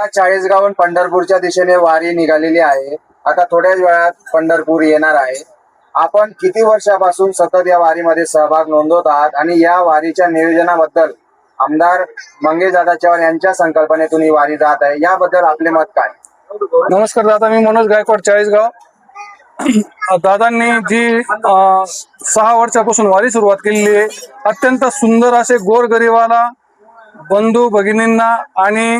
चाळीसगावहून पंढरपूरच्या दिशेने वारी निघालेली आहे। आता थोड्याच वेळात पंढरपूर येणार आहे। आपण किती वर्षापासून सतत या वारीमध्ये सहभाग नोंदवत आहात आणि या वारीच्या नियोजनाबद्दल आमदार मंगेशदादा चव्हाण यांच्या संकल्पनेतून ही वारी जात आहे, याबद्दल आपले मत काय? नमस्कार दादा, मी मनोज गायकवाड, चाळीसगाव। दादांनी जी 6 वर्षापासून वारी सुरुवात केलेली आहे, अत्यंत सुंदर असे गोरगरिबाला, बंधू भगिनींना आणि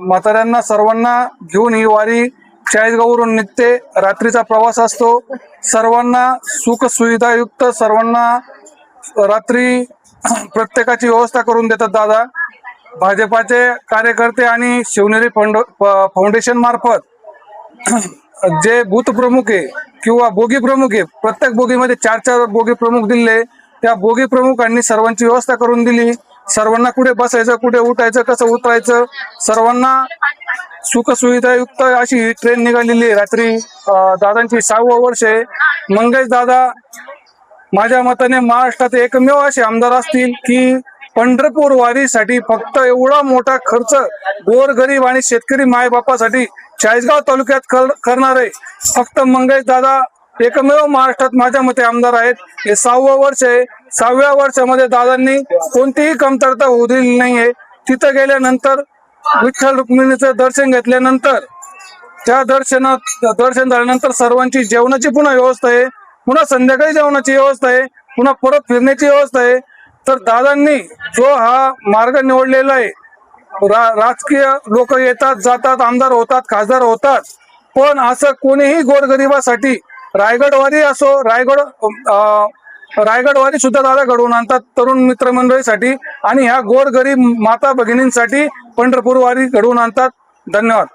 म्हाताऱ्यांना सर्वांना घेऊन ही वारी चाळीसगाववरून निघते। रात्रीचा प्रवास असतो। सर्वांना सुख सुविधायुक्त, सर्वांना रात्री प्रत्येकाची व्यवस्था करून देतात दादा। भाजपाचे कार्यकर्ते आणि शिवनेरी फाउंडेशन मार्फत जे बूथ प्रमुख आहे किंवा बोगी प्रमुख आहे, प्रत्येक बोगीमध्ये 4-4 बोगी प्रमुख दिले। त्या बोगी प्रमुखांनी सर्वांची व्यवस्था करून दिली। सर्वांना कुठे बसायचं, कुठे उठायचं, कसं उतरायचं, सर्वांना सुख सुविधायुक्त अशी ट्रेन निघालेली आहे। रात्री दादांची 6वं वर्ष आहे। मंगेश दादा माझ्या मताने महाराष्ट्रात एकमेव असे आमदार असतील की पंढरपूर वारीसाठी फक्त एवढा मोठा खर्च गोरगरीब आणि शेतकरी मायबापासाठी चाळीसगाव तालुक्यात करणारे फक्त मंगेश दादा एकमेव महाराष्ट्रात माझ्या मते आमदार आहेत। हे 6वं वर्ष आहे। 6व्या वर्षामध्ये दादांनी कोणतीही कमतरता होऊ दिली नाहीये। तिथं गेल्यानंतर विठ्ठल रुक्मिणीचं दर्शन घेतल्यानंतर त्या दर्शन झाल्यानंतर सर्वांची जेवणाची पुन्हा व्यवस्था आहे, पुन्हा संध्याकाळी जेवणाची व्यवस्था आहे, पुन्हा परत फिरण्याची व्यवस्था आहे। तर दादांनी जो हा मार्ग निवडलेला आहे, राजकीय लोक येतात जातात, आमदार होतात, खासदार होतात, पण असं कोणीही गोरगरिबासाठी रायगड वारी असो, रायगड वारी सुद्धा दादा घडवून आणतात तरुण मित्रमंडळीसाठी, आणि ह्या गोरगरीब माता भगिनींसाठी पंढरपूर वारी घडवून आणतात। धन्यवाद।